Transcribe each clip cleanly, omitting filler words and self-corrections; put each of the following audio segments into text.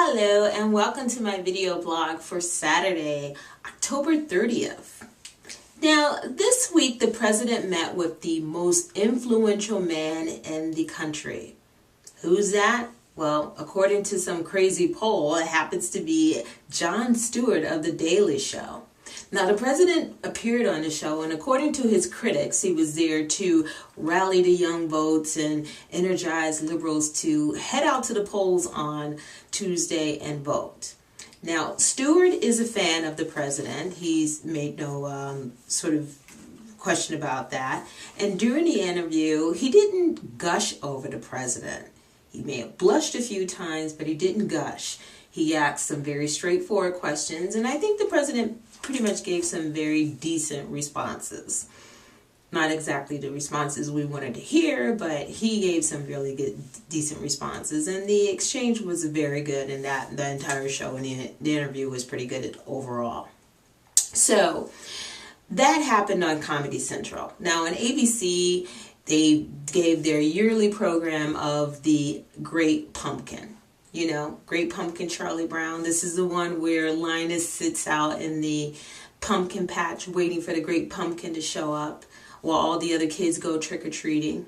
Hello and welcome to my video blog for Saturday, October 30th. Now, this week the president met with the most influential man in the country. Who's that? Well, according to some crazy poll, it happens to be Jon Stewart of The Daily Show. Now, the president appeared on the show, and according to his critics, he was there to rally the young votes and energize liberals to head out to the polls on Tuesday and vote. Now, Stewart is a fan of the president. He's made no sort of question about that. And during the interview, he didn't gush over the president. He may have blushed a few times, but he didn't gush. He asked some very straightforward questions, and I think the president pretty much gave some very decent responses. Not exactly the responses we wanted to hear, but he gave some really good, decent responses. And the exchange was very good, and that the entire show and the interview was pretty good overall. So that happened on Comedy Central. Now on ABC, they gave their yearly program of the Great Pumpkin. You know, Great Pumpkin Charlie Brown. This is the one where Linus sits out in the pumpkin patch waiting for the Great Pumpkin to show up while all the other kids go trick-or-treating.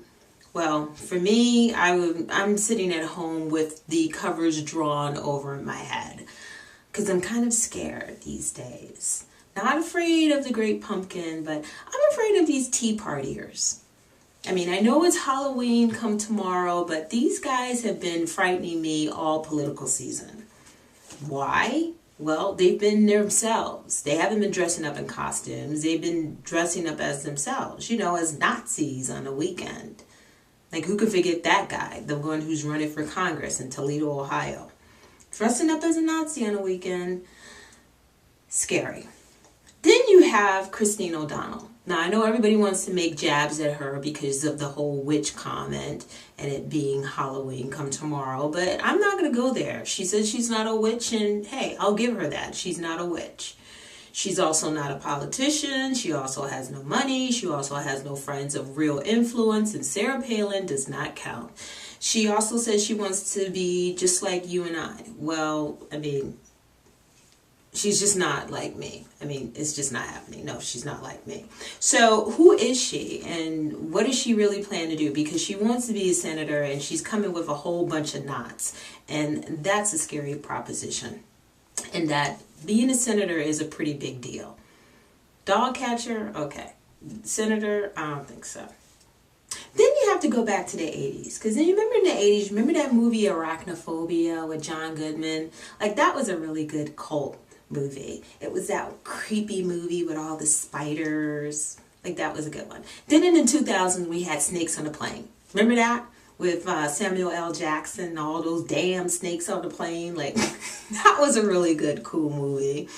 Well, for me, I'm sitting at home with the covers drawn over my head because I'm kind of scared these days. Not afraid of the Great Pumpkin, but I'm afraid of these tea partiers. I mean, I know it's Halloween come tomorrow, but these guys have been frightening me all political season. Why? Well, they've been themselves. They haven't been dressing up in costumes. They've been dressing up as themselves, you know, as Nazis on the weekend. Like, who could forget that guy, the one who's running for Congress in Toledo, Ohio? Dressing up as a Nazi on the weekend, scary. Then you have Christine O'Donnell. Now, I know everybody wants to make jabs at her because of the whole witch comment and it being Halloween come tomorrow, but I'm not going to go there. She says she's not a witch, and hey, I'll give her that. She's not a witch. She's also not a politician. She also has no money. She also has no friends of real influence, and Sarah Palin does not count. She also says she wants to be just like you and I. Well, I mean, she's just not like me. I mean, it's just not happening. No, she's not like me. So who is she and what does she really plan to do? Because she wants to be a senator and she's coming with a whole bunch of knots. And that's a scary proposition. And that being a senator is a pretty big deal. Dog catcher? Okay. Senator? I don't think so. Then you have to go back to the 80s. Because then you remember in the 80s, remember that movie Arachnophobia with John Goodman? Like, that was a really good cult movie. It was that creepy movie with all the spiders. Like, that was a good one. Then in the 2000s, we had Snakes on a Plane. Remember that? With Samuel L. Jackson and all those damn snakes on the plane. Like, that was a really good, cool movie.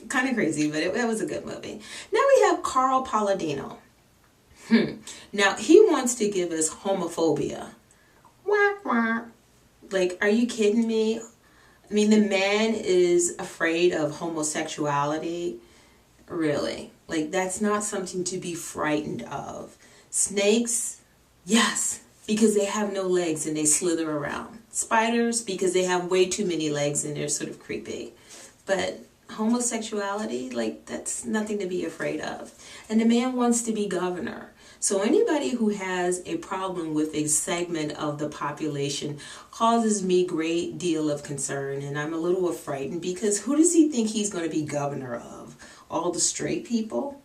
Kind of crazy, but it was a good movie. Now we have Carl Palladino. Now, he wants to give us homophobia. Wah, wah. Like, are you kidding me? I mean, the man is afraid of homosexuality. Really. Like, that's not something to be frightened of. Snakes, yes, because they have no legs and they slither around. Spiders, because they have way too many legs and they're sort of creepy. But homosexuality, like, that's nothing to be afraid of. And the man wants to be governor. So anybody who has a problem with a segment of the population causes me a great deal of concern, and I'm a little frightened because who does he think he's going to be governor of? All the straight people?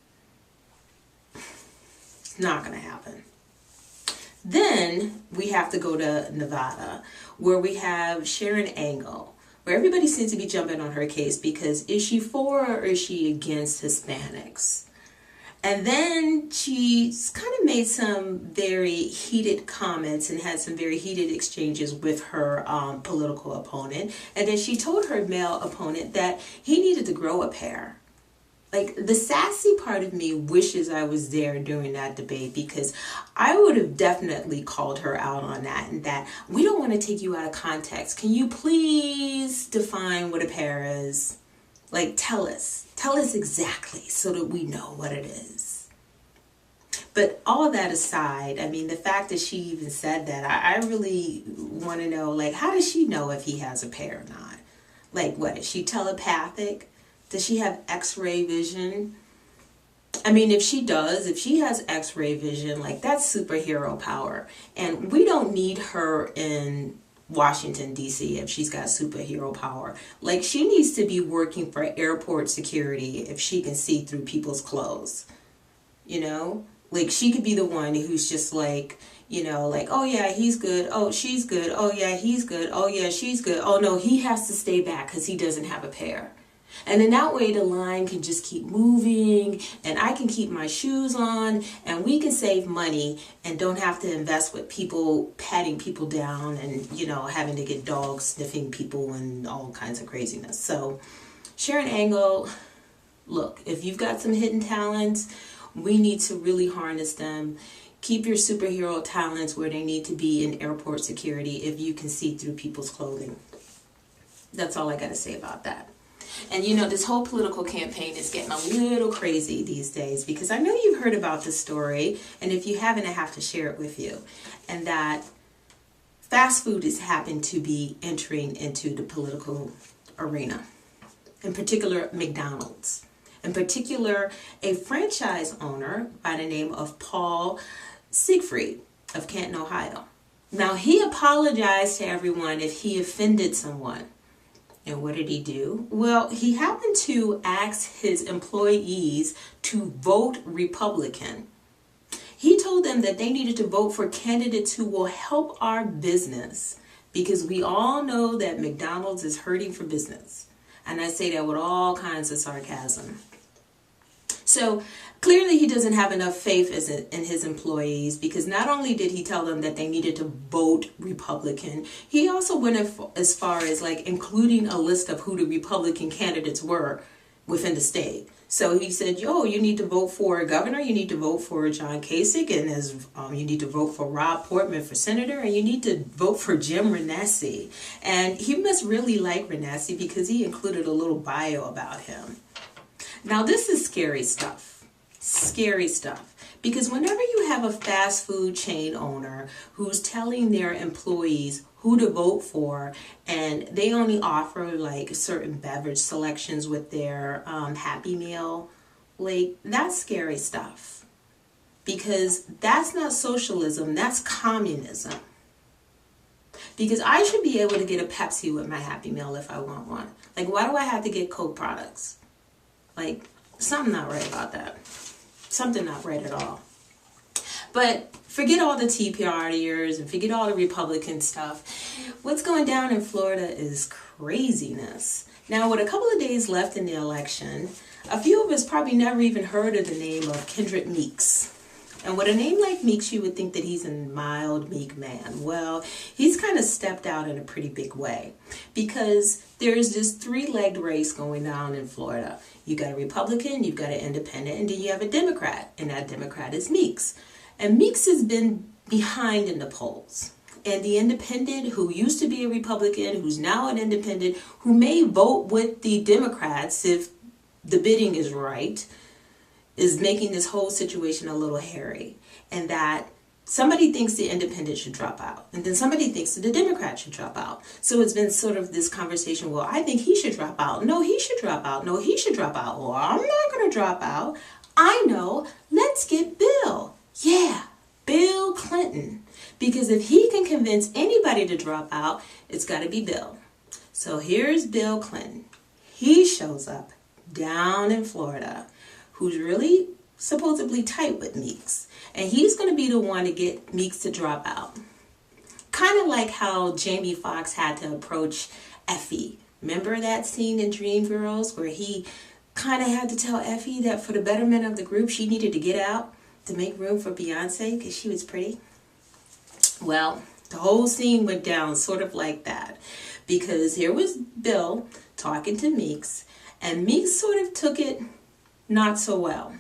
It's not going to happen. Then we have to go to Nevada, where we have Sharon Angle, where everybody seems to be jumping on her case because is she for or is she against Hispanics? And then she's kind of made some very heated comments and had some very heated exchanges with her political opponent. And then she told her male opponent that he needed to grow a pair. Like, the sassy part of me wishes I was there during that debate because I would have definitely called her out on that, and that we don't want to take you out of context. Can you please define what a pair is? Like, tell us exactly so that we know what it is. But all that aside, I mean, the fact that she even said that, I really want to know, like, how does she know if he has a pair or not? Like, what, is she telepathic? Does she have X-ray vision? I mean, if she has X-ray vision, like, that's superhero power. And we don't need her in Washington, D.C. if she's got superhero power. Like, she needs to be working for airport security if she can see through people's clothes. You know? Like, she could be the one who's just like, you know, like, oh yeah, he's good. Oh, she's good. Oh yeah, he's good. Oh yeah, she's good. Oh no, he has to stay back because he doesn't have a pair. And in that way, the line can just keep moving, and I can keep my shoes on, and we can save money and don't have to invest with people patting people down and, you know, having to get dogs sniffing people and all kinds of craziness. So, Sharon Angle, look, if you've got some hidden talents, we need to really harness them. Keep your superhero talents where they need to be in airport security if you can see through people's clothing. That's all I got to say about that. And you know, this whole political campaign is getting a little crazy these days, because I know you've heard about this story, and if you haven't, I have to share it with you. And that fast food has happened to be entering into the political arena. In particular, McDonald's. In particular, a franchise owner by the name of Paul Siegfried of Canton, Ohio. Now, he apologized to everyone if he offended someone. And what did he do? Well, he happened to ask his employees to vote Republican. He told them that they needed to vote for candidates who will help our business, because we all know that McDonald's is hurting for business. And I say that with all kinds of sarcasm. So clearly he doesn't have enough faith in his employees, because not only did he tell them that they needed to vote Republican, he also went as far as like including a list of who the Republican candidates were within the state. So he said, yo, you need to vote for a governor, you need to vote for John Kasich, and you need to vote for Rob Portman for senator, and you need to vote for Jim Renacci. And he must really like Renacci, because he included a little bio about him. Now, this is scary stuff. Scary stuff. Because whenever you have a fast food chain owner who's telling their employees who to vote for, and they only offer like certain beverage selections with their Happy Meal, like, that's scary stuff. Because that's not socialism, that's communism. Because I should be able to get a Pepsi with my Happy Meal if I want one. Like, why do I have to get Coke products? Like, something not right about that. Something not right at all. But forget all the Tea Partiers and forget all the Republican stuff. What's going down in Florida is craziness. Now, with a couple of days left in the election, a few of us probably never even heard of the name of Kenrick Meeks. And with a name like Meeks, you would think that he's a mild, meek man. Well, he's kind of stepped out in a pretty big way, because there's this three-legged race going down in Florida. You got a Republican, you've got an independent, and then you have a Democrat, and that Democrat is Meeks. And Meeks has been behind in the polls. And the independent, who used to be a Republican, who's now an independent, who may vote with the Democrats if the bidding is right, is making this whole situation a little hairy. And that somebody thinks the independent should drop out, and then somebody thinks that the Democrat should drop out. So it's been sort of this conversation, well, I think he should drop out. No, he should drop out. No, he should drop out. Well, I'm not going to drop out. I know. Let's get Bill. Yeah, Bill Clinton. Because if he can convince anybody to drop out, it's got to be Bill. So here's Bill Clinton. He shows up down in Florida, who's really supposedly tight with Meeks. And he's going to be the one to get Meeks to drop out. Kind of like how Jamie Foxx had to approach Effie. Remember that scene in Dreamgirls where he kind of had to tell Effie that for the betterment of the group, she needed to get out to make room for Beyonce because she was pretty? Well, the whole scene went down sort of like that. Because here was Bill talking to Meeks, and Meeks sort of took it not so well.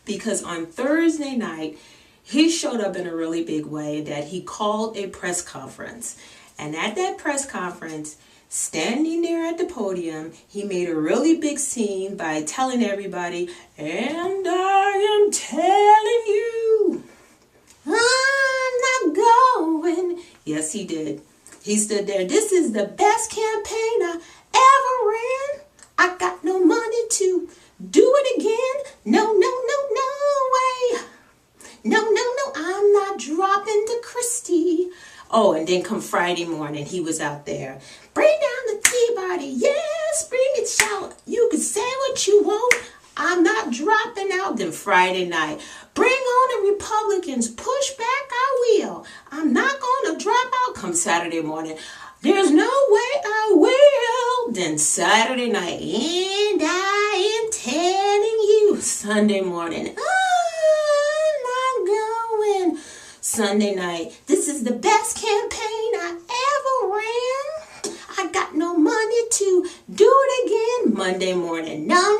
Because on Thursday night, he showed up in a really big way that he called a press conference. And at that press conference, standing there at the podium, he made a really big scene by telling everybody, and I am telling you, I'm not going. Yes, he did. He stood there. This is the best campaign I ever Oh, and then come Friday morning, he was out there. Bring down the tea party. Yes, bring it, shout. You can say what you want. I'm not dropping out. Then Friday night, bring on the Republicans. Push back, I will. I'm not going to drop out. Come Saturday morning. There's no way I will. Then Saturday night, and I am telling you, Sunday morning, I'm not going. Sunday night, this is the best campaign I ever ran. I got no money to do it again. Monday morning, no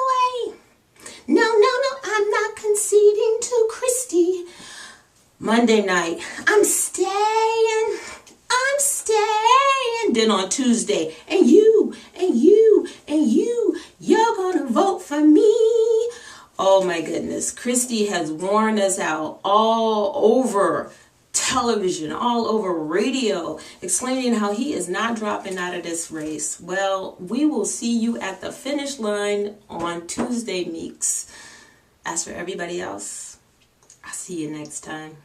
way. No, I'm not conceding to Christie. Monday night, I'm staying. Then on Tuesday, and you're gonna vote for me. Oh my goodness, Christie has worn us out all over television, all over radio, explaining how he is not dropping out of this race. Well, we will see you at the finish line on Tuesday, Meeks. As for everybody else, I'll see you next time.